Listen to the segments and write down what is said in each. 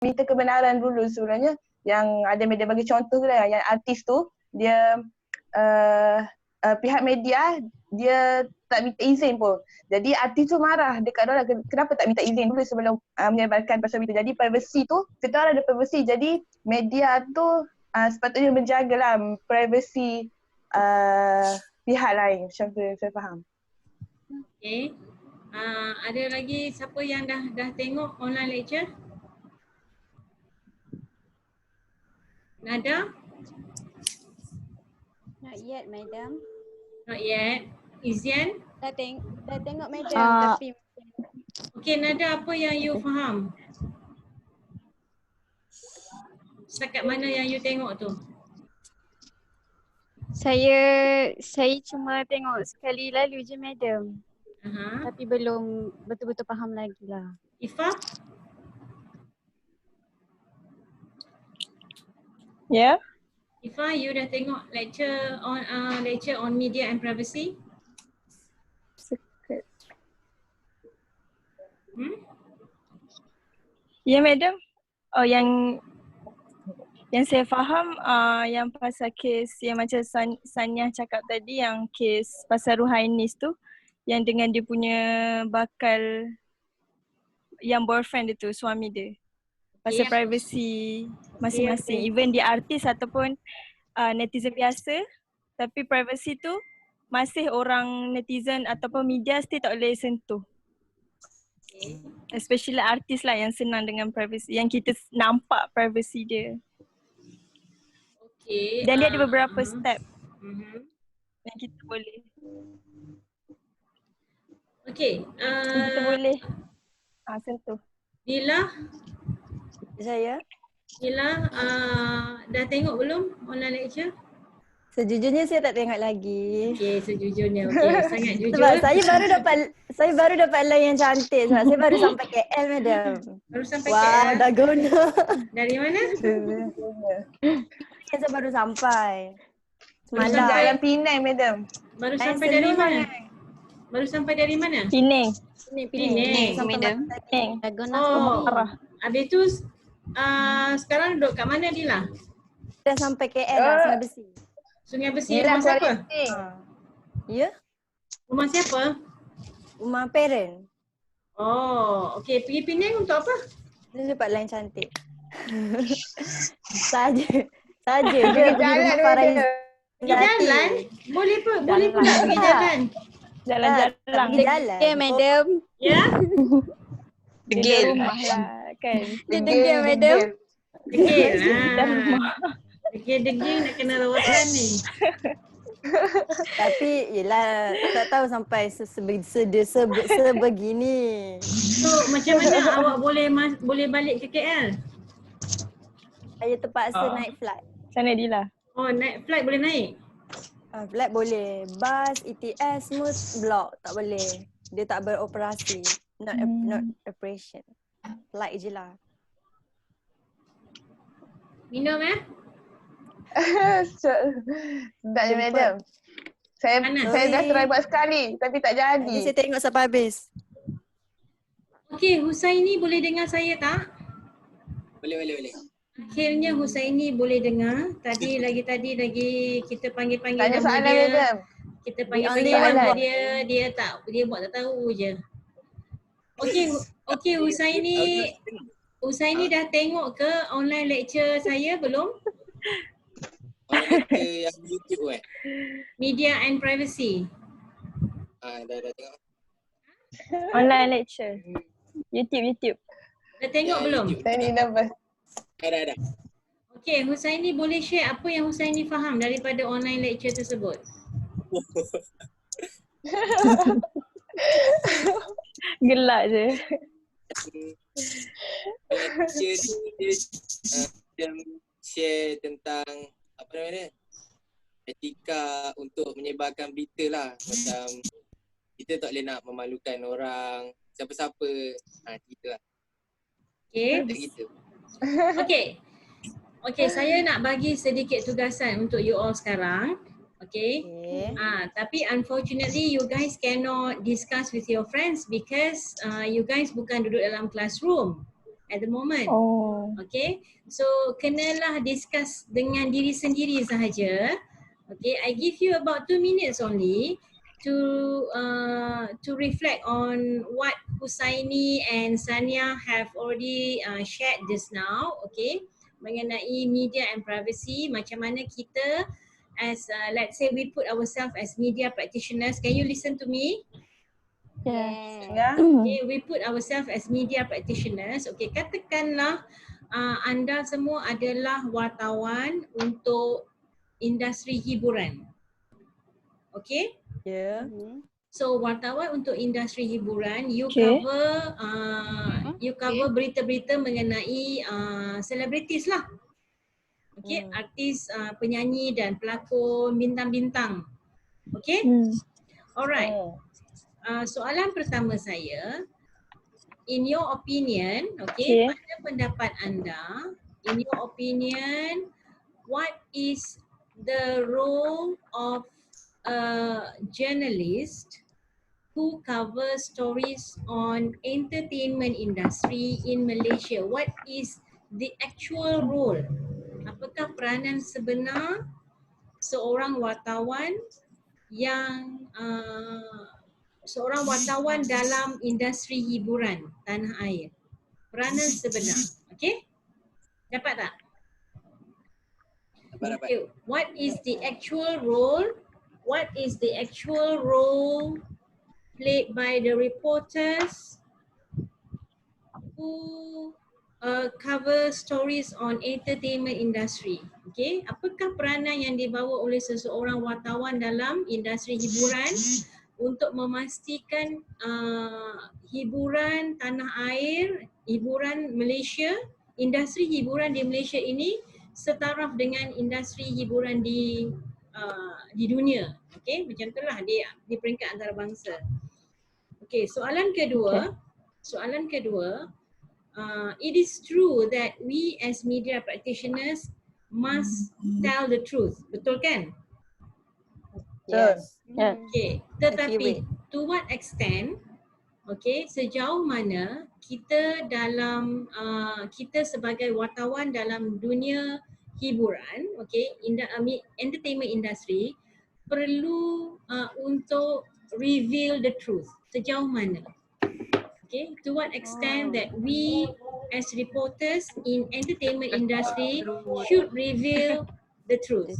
minta kebenaran dulu sebenarnya. Yang ada media bagi contoh lah, yang artis tu dia pihak media dia tak minta izin pun. Jadi artis tu marah dekat orang, kenapa tak minta izin dulu sebelum menyebarkan pasal itu. Jadi privacy tu, kita orang ada privacy. Jadi media tu sepatutnya menjagalah privacy pihak lain. Macam tu saya faham. Okay. Ada lagi siapa yang dah tengok online lecture? Nada? Not yet, madam. Not yet. Izian? Dah tengok madam tapi Okay, Nada, apa yang you faham? Setakat mana yang you tengok tu? saya cuma tengok sekali lalu je madam. Tapi belum betul-betul faham lagi lah. Ifa? Ya. Ifa, you dah tengok lecture on media and privacy? Ya, madam. Oh, yang saya faham yang pasal kes yang macam Saniah cakap tadi, yang kes pasal Ruhainis tu, yang dengan dia punya bakal yang boyfriend dia tu, suami dia. Pasal privacy masing-masing. Even dia artis ataupun netizen biasa, tapi privacy tu masih orang netizen ataupun media still tak boleh sentuh. Especially artis lah yang senang dengan privacy, yang kita nampak privacy dia. Dan dia ada beberapa step yang kita boleh. Kita boleh sentuh. Dila? Saya? Dila, dah tengok belum online lecture? Sejujurnya saya tak tengok lagi. Okay, sejujurnya. Okay, sangat jujur. Sebab saya baru dapat line yang cantik sebab saya baru sampai KL, madam. Baru sampai KL? Wah, dah guna. Dari mana? Saya baru sampai. Semalam. Jalan Penang, madam. Baru sampai dari mana? Baru sampai dari mana? Penang. Penang, madam. Oh, habis tu sekarang duduk kat mana Dila? Dah sampai KL dah, Sungai Besi. Sungai Besi, rumah siapa? Ya? Rumah siapa? Rumah parent. Oh, okey. Pergi Penang untuk apa? Dia dapat line cantik. Saja je. Pergi jalan dia. Pergi jalan? Boleh pula pergi jalan. Jalan-jalan. Pergi jalan. Okay, madam. Ya? Degil rumah lah kan. Dia degil, madam. Degil. Degil nak kena rawatan ni. Tapi yelah, tak tahu sampai sebegini. So macam mana awak boleh balik ke KL? Saya terpaksa naik flight. Sana Dila. Oh, naik flight boleh naik? Flight boleh. Bus, ETS semua block. Tak boleh. Dia tak beroperasi. Not operation. Flight je lah. Minum Sedap je, madam. Saya dah try buat sekali tapi tak jadi. Saya tengok sampai habis. Okey, Husaini boleh dengar saya tak? Boleh. Akhirnya Husaini boleh dengar. Tadi kita panggil Tanya nama soalan, dia. madam. Kita panggil nama dia, dia buat tak tahu je. Okey Husaini dah tengok ke online lecture saya belum? Yang YouTube Media and Privacy. Dah tengok. Online lecture. YouTube. Dah tengok belum? Saya ni nervous. Dah. Okey, Husaini boleh share apa yang Husaini faham daripada online lecture tersebut? Gelak je. Dia share tentang apa namanya, etika untuk menyebarkan berita lah. Macam kita tak boleh nak memalukan orang, siapa-siapa. Gitu lah. Okey, saya nak bagi sedikit tugasan untuk you all sekarang. Okay. Tapi unfortunately you guys cannot discuss with your friends because you guys bukan duduk dalam classroom. at the moment. Oh. Okay, so kenalah discuss dengan diri sendiri sahaja. Okay, I give you about 2 minutes only to reflect on what Husaini and Sania have already shared just now. Okay, mengenai media and privacy, macam mana kita as let's say we put ourselves as media practitioners. Can you listen to me? Yes. Ya. Okay, we put ourselves as media practitioners. Okay, katakanlah anda semua adalah wartawan untuk industri hiburan. Okay? Ya. So wartawan untuk industri hiburan, you Okay. cover berita-berita mengenai selebritis lah. Okay, artis, penyanyi dan pelakon, bintang-bintang. Okay? Alright. Soalan pertama saya, in your opinion, okay, pada pendapat anda, in your opinion, what is the role of a journalist who covers stories on entertainment industry in Malaysia? What is the actual role? Apakah peranan sebenar seorang wartawan yang seorang wartawan dalam industri hiburan tanah air? Peranan sebenar. Okay? Dapat tak? Okay. What is the actual role? What is the actual role played by the reporters who cover stories on entertainment industry? Okay, apakah peranan yang dibawa oleh seseorang wartawan dalam industri hiburan untuk memastikan hiburan tanah air, hiburan Malaysia, industri hiburan di Malaysia ini setaraf dengan industri hiburan di dunia. Okay, macam itulah di peringkat antarabangsa. Okay, soalan kedua, it is true that we as media practitioners must tell the truth. Betul kan? Yes. Okay, tetapi to what extent, okay, sejauh mana kita dalam kita sebagai wartawan dalam dunia hiburan, okay, entertainment industry perlu untuk reveal the truth. Sejauh mana? Okay, to what extent that we as reporters in entertainment industry should reveal the truth.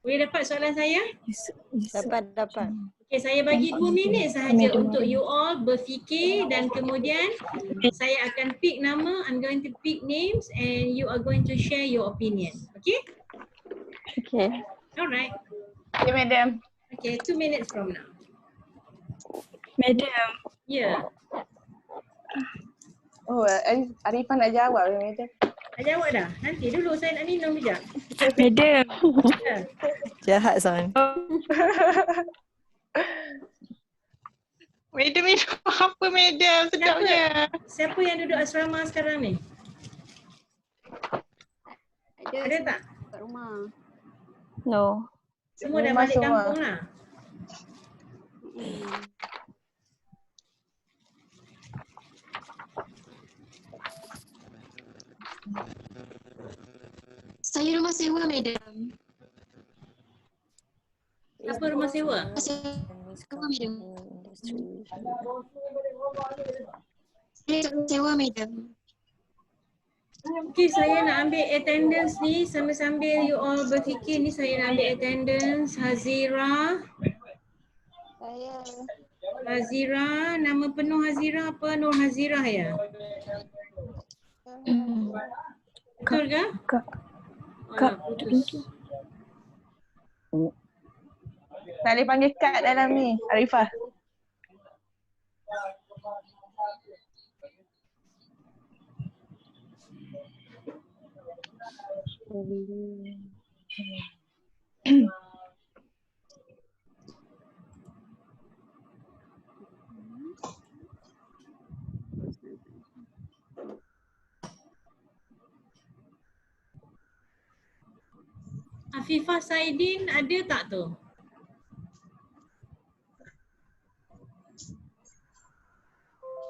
Boleh dapat soalan saya? Dapat. Okay, saya bagi 2 minit sahaja untuk you all berfikir dan kemudian saya akan pick nama, I'm going to pick names and you are going to share your opinion. Okay? Okay. Alright. Okay, madam. Okay, 2 minutes from now. Madam. Ya. Oh, Arifah nak jawab, madam. Dah jawab dah? Nanti dulu saya nak minum sekejap. Madam. Ya. Jahat Son. Madam minum apa madam? Sedapnya. Siapa yang duduk asrama sekarang ni? Ada tak? Kat rumah. No. Semua dah Rumah balik semua. kampung lah. Saya rumah sewa, madam. Apa rumah sewa? Sewa, madam. Saya kat rumah sewa, madam. Okay, saya nak ambil attendance ni sambil-sambil you all berfikir ni, saya nak ambil attendance. Hazira. Hazira, nama penuh Hazira apa? Nur Hazira ya? Betul ke? Kak. Putus. Tak boleh panggil Kak dalam ni, Arifah. Afifah Saidin ada tak tu?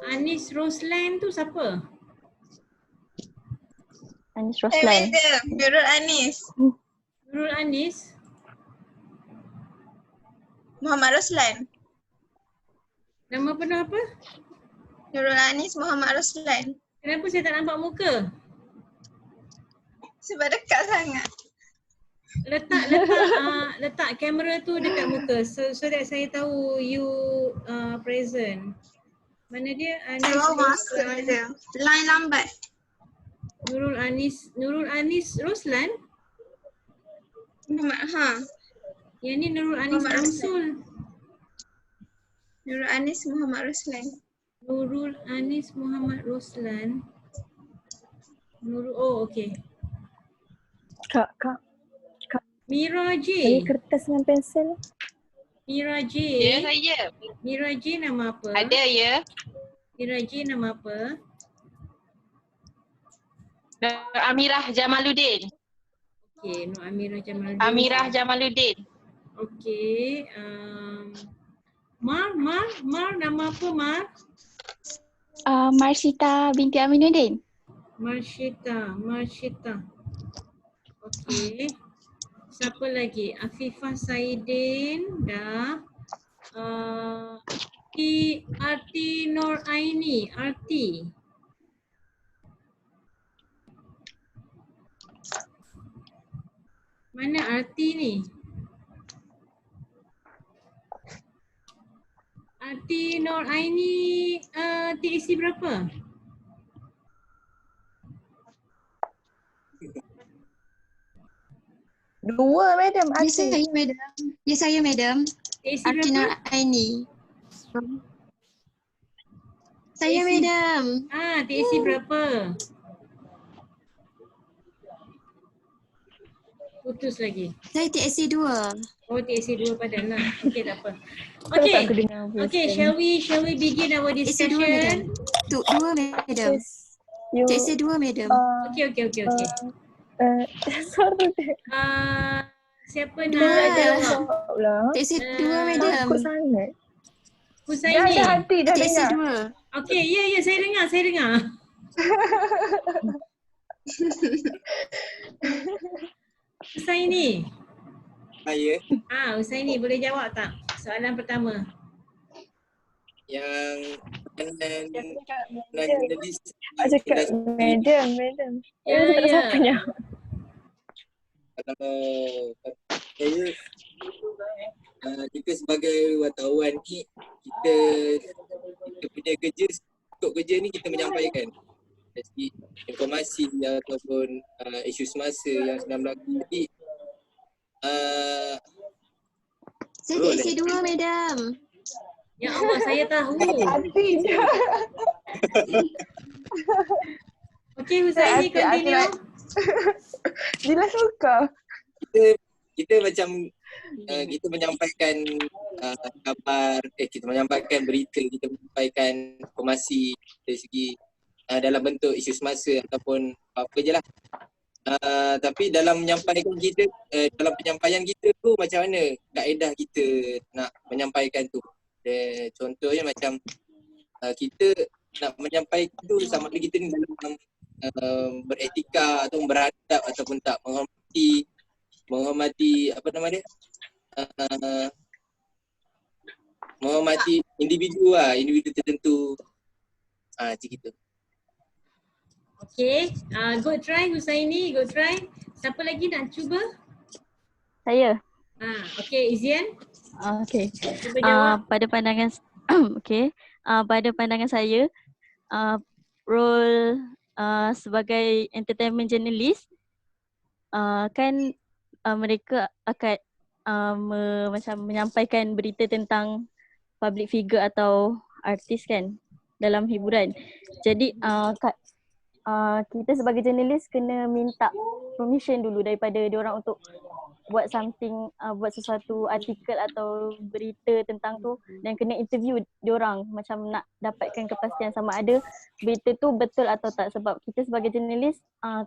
Anis Roslan tu siapa? Anis Roslan. Madam, Nurul Anis. Nurul Anis? Muhammad Roslan. Nama penuh apa? Nurul Anis Muhammad Roslan. Kenapa saya tak nampak muka? Sebab dekat sangat. Letak kamera tu dekat muka so that saya tahu you present. Mana dia? Anis Saya bawa masa madam. Line lambat. Nurul Anis Roslan? Muhammad, Yang ni Nurul Anis Muhammad Samsul. Nurul Anis Muhammad Roslan. Nurul Anis Muhammad Roslan. Oh okey. Kak. Mira J. Bagi kertas dengan pensel. Mira J. Ya, saya. Mira J nama apa? Ada ya. Mira J nama apa? Nur Amirah Jamaluddin. Okey, Nur Amirah Jamaluddin. Amirah Jamaluddin. Okey. Mar nama apa Mar? Marshita binti Aminuddin. Marshita. Okey. Siapa lagi? Afifah Saidin dah. Arti Nur Aini. Arti. Mana Arti ni? Arti Nur Aini TAC berapa? Dua madam. Ya saya madam. Ya saya madam. TAC Arti berapa? Nur Aini. Saya TAC. madam. TAC berapa? Putus lagi. Saya TSC 2. Oh, TAC 2 padan lah. Okey, tak apa. Okay, shall we begin our TSC 2 madam. discussion? Dua madam. TSC 2 madam. Okay. Suara dia. Siapa nak jawab? TSC 2 madam. Takut sangat. Husaini. Dah hati dah TSC dengar. 2. Okay, ya, saya dengar. Husaini. Saya Husaini boleh jawab tak soalan pertama? yang nak jadi Cakap madam. Ya. kalau saya kita sebagai wartawan ni kita punya kerja untuk kerja ni kita menyampaikan jadi informasi ataupun isu semasa yang sedang berlaku. Jadi Saya TSC 2 madam. Ya Allah, saya tahu. Hati je. Okay, Husaini continue. Jelas muka. kita macam kita menyampaikan kabar, kita menyampaikan berita, kita menyampaikan informasi dari segi dalam bentuk isu semasa ataupun apa je lah. Tapi dalam menyampaikan kita, dalam penyampaian kita tu macam mana kaedah kita nak menyampaikan tu. Contohnya macam kita nak menyampaikan tu sama ada kita ni dalam beretika atau beradab ataupun tak, menghormati apa nama dia, menghormati individu tertentu, macam gitu. Okay, good try Husaini, good try. Siapa lagi nak cuba? Saya. Okay, Izian. Okay. Cuba jawab. Pada pandangan pada pandangan saya, role sebagai entertainment journalist kan mereka akan macam menyampaikan berita tentang public figure atau artis kan dalam hiburan. Jadi kita sebagai jurnalis kena minta permission dulu daripada diorang untuk buat something, buat sesuatu artikel atau berita tentang tu, dan kena interview diorang macam nak dapatkan kepastian sama ada berita tu betul atau tak, sebab kita sebagai jurnalis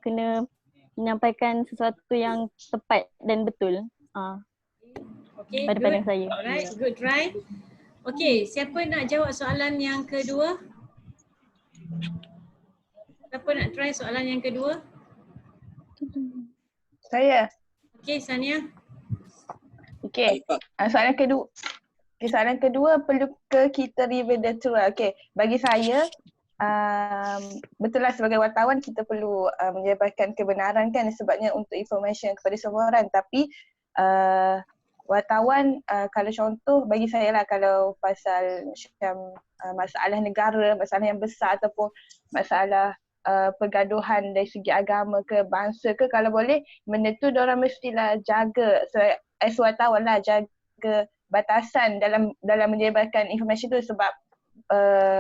kena menyampaikan sesuatu yang tepat dan betul. Okay, pada pandangan saya. Alright, good try. Okay, siapa nak jawab soalan yang kedua? Siapa nak try soalan yang kedua? Saya. Okey, Sania. Okey. Soalan kedua. Okay, soalan kedua, perlu ke kita reveal the truth? Okey, bagi saya betul lah sebagai wartawan kita perlu menyebarkan kebenaran kan, sebabnya untuk information kepada semua orang. Tapi wartawan kalau contoh bagi saya lah, kalau pasal macam masalah negara, masalah yang besar ataupun masalah pergaduhan dari segi agama ke bangsa ke, kalau boleh benda tu diorang mestilah jaga, as wartawan lah, jaga batasan dalam menyebarkan informasi tu, sebab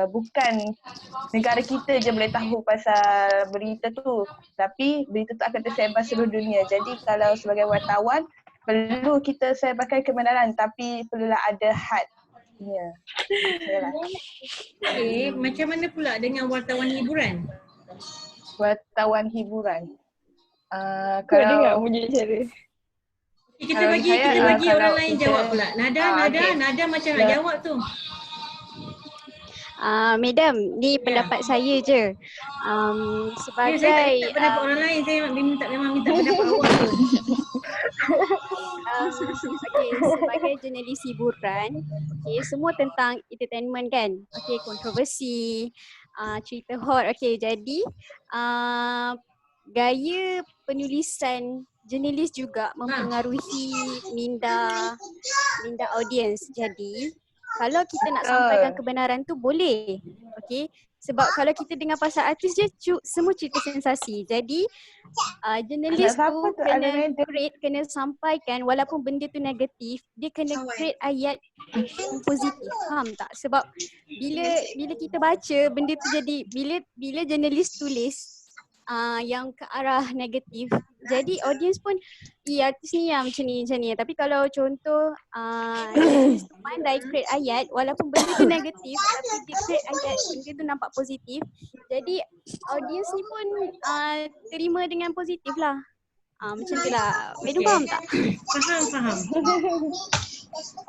bukan negara kita je boleh tahu pasal berita tu, tapi berita tu akan tersebar seluruh dunia. Jadi kalau sebagai wartawan perlu kita sebarkan kebenaran, tapi perlulah ada hadnya. Okay, macam mana pula dengan wartawan hiburan? Wartawan hiburan. Kau dengar bunyi cara. Kita bagi orang lain jawab pula. Nada macam nak jawab tu. Madam, ni pendapat saya je. Sebagai saya tak pendapat orang lain, saya memang minta pendapat awak tu. Okay, sebagai jurnalis hiburan, okay, semua tentang entertainment kan. Okay, kontroversi, cerita hot. Okay, jadi gaya penulisan jurnalis juga mempengaruhi minda audiens. Jadi kalau kita nak sampaikan kebenaran tu boleh. Okey. Sebab kalau kita dengar pasal artis je semua cerita sensasi. Jadi jurnalis tu kena sampaikan walaupun benda tu negatif, dia kena create ayat yang positif. Faham tak? Sebab bila kita baca benda tu jadi bila jurnalis tulis yang ke arah negatif, jadi audience pun artis ni yang macam ni. Tapi kalau contoh jurnalis tu pandai create ayat walaupun benda tu negatif, tapi dia create ayat benda tu nampak positif, jadi audience ni pun terima dengan positif lah. Macam tu lah. Madam faham tak? Faham.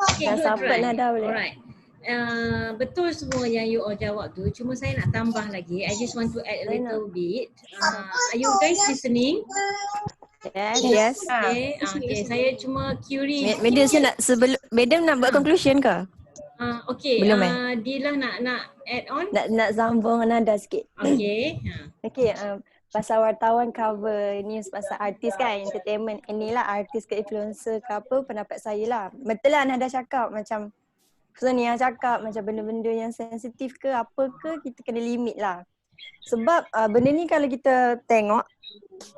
Okay, dah sampai lah dah boleh. Alright. Betul semua yang you all jawab tu, cuma saya nak tambah lagi. I just want to add a little bit. Are you guys listening? Yes. Okay, saya cuma curious. Madam saya nak Madam nak buat conclusion ke? Okay, belum Dila nak add on? Nak sambung nada sikit. Okay. Okay, pasal wartawan cover news pasal artis kan, entertainment. Inilah artis ke influencer ke apa, pendapat saya lah. Betul lah Nada cakap macam Sonia cakap macam benda-benda yang sensitif ke apa ke, kita kena limit lah. Sebab benda ni kalau kita tengok,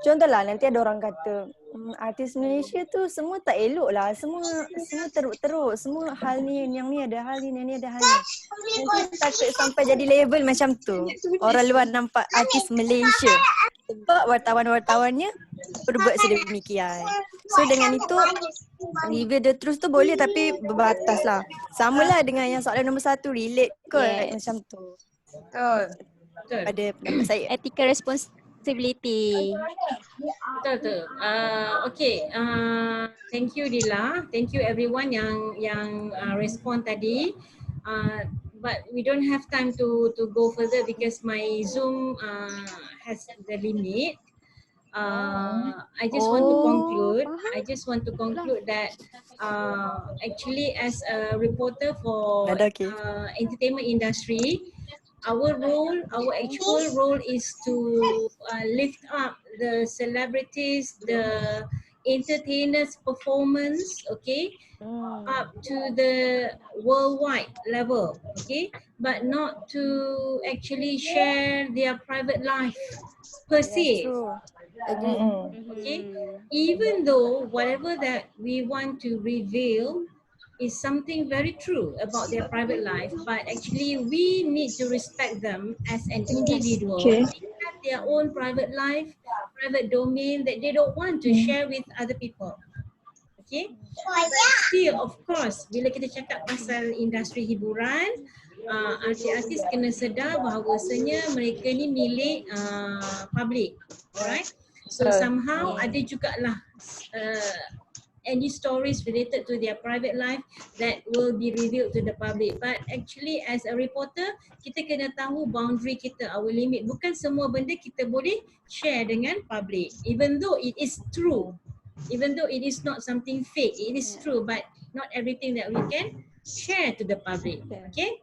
contohlah nanti ada orang kata artis Malaysia tu semua tak elok lah, semua teruk-teruk, semua hal ni, yang ni ada hal ni, yang ni ada hal ni. Nanti takut sampai jadi level macam tu. Orang luar nampak artis Malaysia sebab wartawan-wartawannya berbuat sedemikian. So dengan itu reveal the truth tu boleh tapi berbatas lah. Sama lah dengan yang soalan nombor 1, relate kot macam tu. Betul. Pada pendapat saya. Ethical responsibility. Betul. Okay. Thank you Dila. Thank you everyone yang respon tadi. But we don't have time to go further because my Zoom has the limit. I just want to conclude that actually as a reporter for entertainment industry, our actual role is to lift up the celebrities, the entertainers' performance, okay, up to the worldwide level, okay, but not to actually share their private life per se. Okay, even though whatever that we want to reveal is something very true about their private life, but actually we need to respect them as an individual. Okay. They have their own private life, private domain that they don't want to share with other people. Okay, still of course bila kita cakap pasal industri hiburan, artis-artis kena sedar bahawasanya mereka ni milik public, alright? So somehow ada jugalah any stories related to their private life that will be revealed to the public. But actually as a reporter, kita kena tahu boundary kita, our limit. Bukan semua benda kita boleh share dengan public. Even though it is true, even though it is not something fake, it is true, but not everything that we can share to the public. Okay?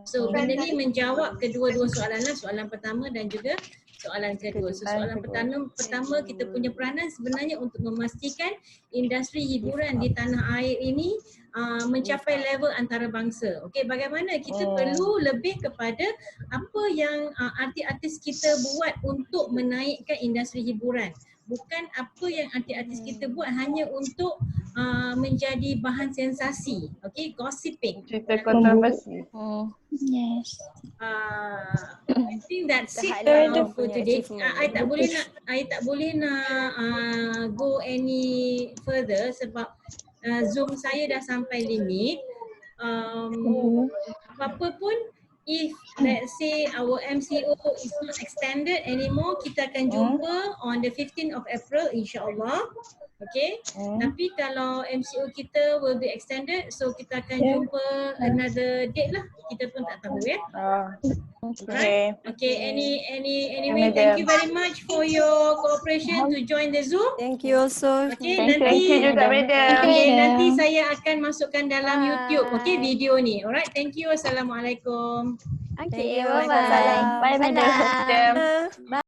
So benda ni menjawab kedua-dua soalan lah, soalan pertama dan juga soalan kedua. So soalan pertama kita punya peranan sebenarnya untuk memastikan industri hiburan di tanah air ini mencapai level antarabangsa. Okey, bagaimana kita perlu lebih kepada apa yang artis-artis kita buat untuk menaikkan industri hiburan. Bukan apa yang artis-artis kita buat hanya untuk menjadi bahan sensasi. Okay, gossiping. Cerita kontroversi. Yes. I think that's it for today. I tak boleh nak go any further sebab Zoom saya dah sampai limit. Apa pun, if let's say our MCO is not extended anymore, kita akan jumpa on the 15th of April insyaAllah. Okay, tapi kalau MCO kita will be extended, so kita akan jumpa another date lah. Kita pun tak tahu ya. Okay. Okay, anyway, thank you very much for your cooperation to join the Zoom. Thank you also. Okay, Thank you juga, madam. Okay, nanti saya akan masukkan dalam YouTube, okay, video ni. Alright, thank you. Assalamualaikum. Okay, Bye. Bye, madam. Madam. Bye.